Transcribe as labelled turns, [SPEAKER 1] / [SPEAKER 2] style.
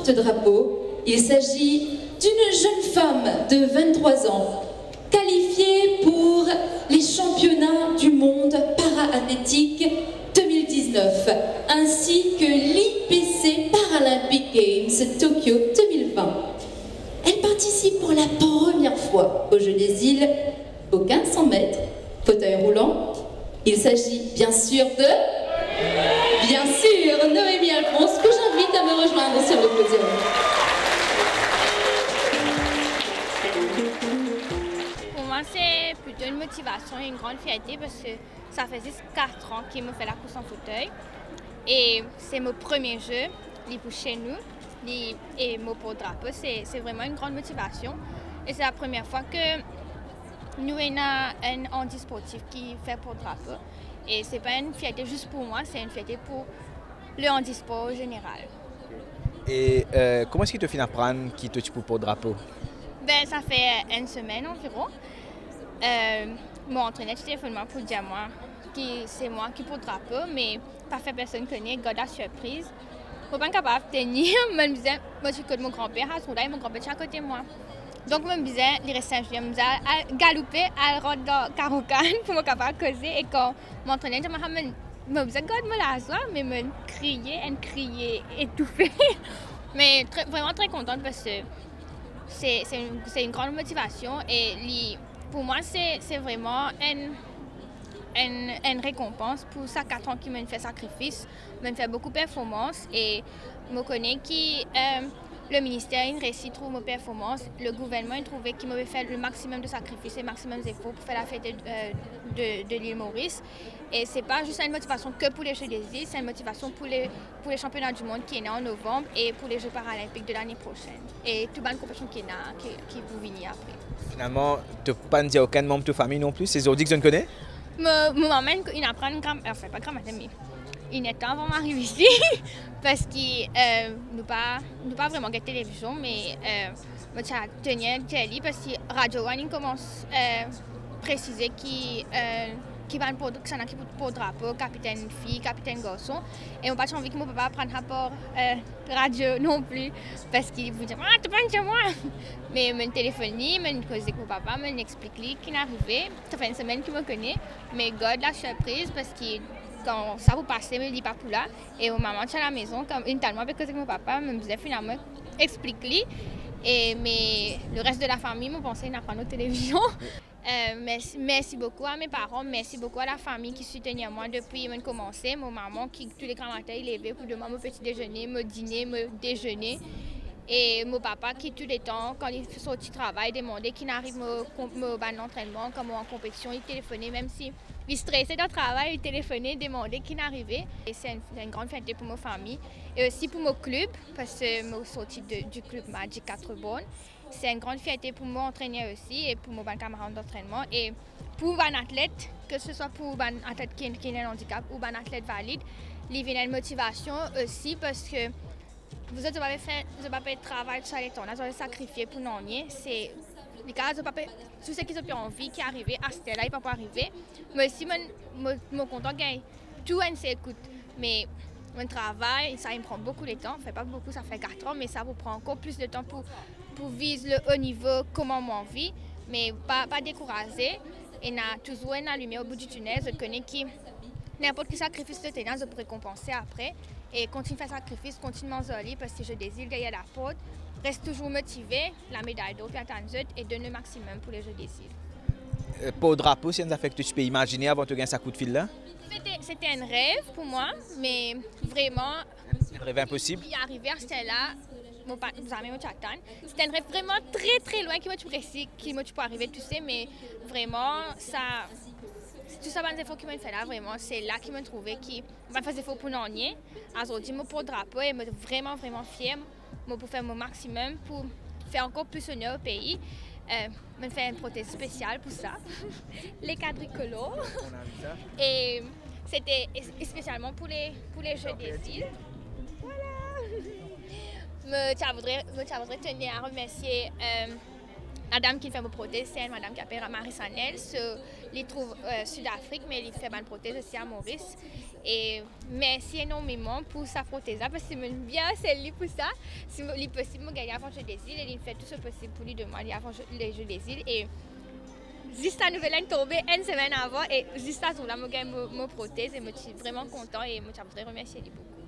[SPEAKER 1] porte-drapeau. Il s'agit d'une jeune femme de 23 ans, qualifiée pour les championnats du monde para-athlétique 2019, ainsi que l'IPC Paralympic Games Tokyo 2020. Elle participe pour la première fois aux Jeux des îles au 1500 mètres, fauteuil roulant. Il s'agit bien sûr de... Bien sûr, Noémie Alphonse, que j'invite à me rejoindre sur le podium.
[SPEAKER 2] Pour moi, c'est plutôt une motivation et une grande fierté parce que ça fait juste 4 ans qu'il me fait la course en fauteuil. Et c'est mon premier jeu, pour chez nous, et mon porte-drapeau, c'est vraiment une grande motivation. Et c'est la première fois que nous avons un handi sportif qui fait porte-drapeau. Et ce n'est pas une fierté juste pour moi, c'est une fierté pour le handisport en général.
[SPEAKER 3] Et comment est-ce que tu finis apprendre qui te pour porte-drapeau?
[SPEAKER 2] Ben, ça fait une semaine environ. Mon entraîneur téléphone pour dire moi que c'est moi qui porte-drapeau, mais parfois personne ne connaît, garde la surprise. Je ne suis pas capable de tenir, je me disais, moi je suis que mon grand-père à ce moment-là, mon grand-père est à côté de moi. Donc je me disais, il reste un je me disais, à galoper, à rentrer dans Carocan pour me capable de causer. Et quand mon entraîneur me disait, garde-moi la joie, mais me criait étouffée. Mais vraiment très contente parce que c'est une grande motivation et pour moi c'est vraiment une récompense pour ça 4 ans qui m'a fait sacrifice, m'a fait beaucoup de performances et me connaît qui le ministère il réussit trouve mes performances, le gouvernement il trouvait qu'il m'avait fait le maximum de sacrifices et le maximum d'efforts pour faire la fête de l'île Maurice. Et c'est pas juste une motivation que pour les Jeux des îles, c'est une motivation pour les championnats du monde qui est né en novembre et pour les Jeux paralympiques de l'année prochaine. Et toute bonne compétition qui est là, qui vous venir après.
[SPEAKER 3] Finalement, tu n'as pas dit à aucun membre de ta famille non plus, c'est Zordi que je ne connais?
[SPEAKER 2] Mon maman, il apprend une grand-mère, enfin pas grand-mère, mais il est temps avant d'arriver ici parce qu'il nous pas vraiment de télévision, mais moi je tenais télé parce que Radio One commence à préciser qui va pour drapeau, capitaine fille, capitaine garçon. Et on n'a pas envie que mon papa prenne rapport radio non plus parce qu'il vous dit ah tu prends chez moi. Mais mon téléphonie, mon cause avec mon papa, mon explique qu'il est arrivé. Ça fait une semaine qu'il me connaît, mais garde la surprise parce que quand ça vous passe, me dit pas pour là. Et mon maman à la maison, comme une tellement avec mon papa, me disait finalement explique-lui. Mais le reste de la famille me pensait n'a pas nos télévisions. Merci beaucoup à mes parents, merci beaucoup à la famille qui soutenait moi depuis que j'ai commencé. Mon maman qui tous les grands matins il levait pour demander mon petit déjeuner, mon dîner, mon déjeuner. Et mon papa qui tout le temps, quand il fait son petit travail, demandait qu'il arrive à l'entraînement, comme en compétition, il téléphonait, même si il stressait dans le travail, il téléphonait, demandait qu'il arrivait. Et c'est une grande fierté pour ma famille et aussi pour mon club, parce que je suis sortie du club Magic 4 Bornes. C'est une grande fierté pour mon entraîneur aussi et pour mon camarade d'entraînement. Et pour un athlète, que ce soit pour un athlète qui a un handicap ou un athlète valide, il y a une motivation aussi parce que vous n'avez pas fait de travail tout le temps, vous avez sacrifié pour nous. C'est les cas, tout ce qui ont envie qui est arrivé à ce là, il ne peut pas arriver. Mais aussi, je suis content que tout le monde s'écoute. Mais mon travail, ça me prend beaucoup de temps. Pas beaucoup, ça fait 4 ans, mais ça vous prend encore plus de temps pour viser le haut niveau comme on envie. Mais pas décourager. Et on a toujours une lumière au bout du tunnel. Je connais qui n'importe quel sacrifice de tenir, je peux récompenser après. Et continue à faire sacrifice, continue à manger parce que je désire gagner la porte. Reste toujours motivé, la médaille d'or, puis attendre et donne le maximum pour les Jeux des îles.
[SPEAKER 3] Pour le drapeau, c'est un affaire que tu peux imaginer avant de gagner sa coup de fil là?
[SPEAKER 2] C'était un rêve pour moi, mais vraiment.
[SPEAKER 3] Un rêve impossible?
[SPEAKER 2] Puis arriver à ce là, vous avez mon chatan. C'était un rêve vraiment très très loin qui m'a tout précis, qui m'a tout pour arriver, tu sais, mais vraiment ça. Tout ça, les efforts qui m'ont fait là, vraiment, c'est là qu'ils m'ont trouvé qui m'a fait des efforts pour l'année. Aujourd'hui, je pour le drapeau et je suis vraiment, vraiment fière pour faire mon maximum pour faire encore plus honneur au pays. Je fais une prothèse spéciale pour ça, les quadricolos. Et c'était spécialement pour les Jeux des îles. Voilà! Je voudrais tenir à remercier la dame qui fait mes prothèses, c'est une madame qui s'appelle Marie Sanel. Elle trouve Sud-Afrique, mais elle fait mes prothèses aussi à Maurice. Et merci énormément pour sa prothèse, parce que c'est bien celle-là pour ça. Si il est possible de gagner avant le jeu des îles, et il fait tout ce possible pour lui demander avant le jeu des îles. Et juste la nouvelle est tombée une semaine avant, et juste à ce moment-là, je gagne mes prothèses, et je suis vraiment content, et je voudrais remercier lui beaucoup.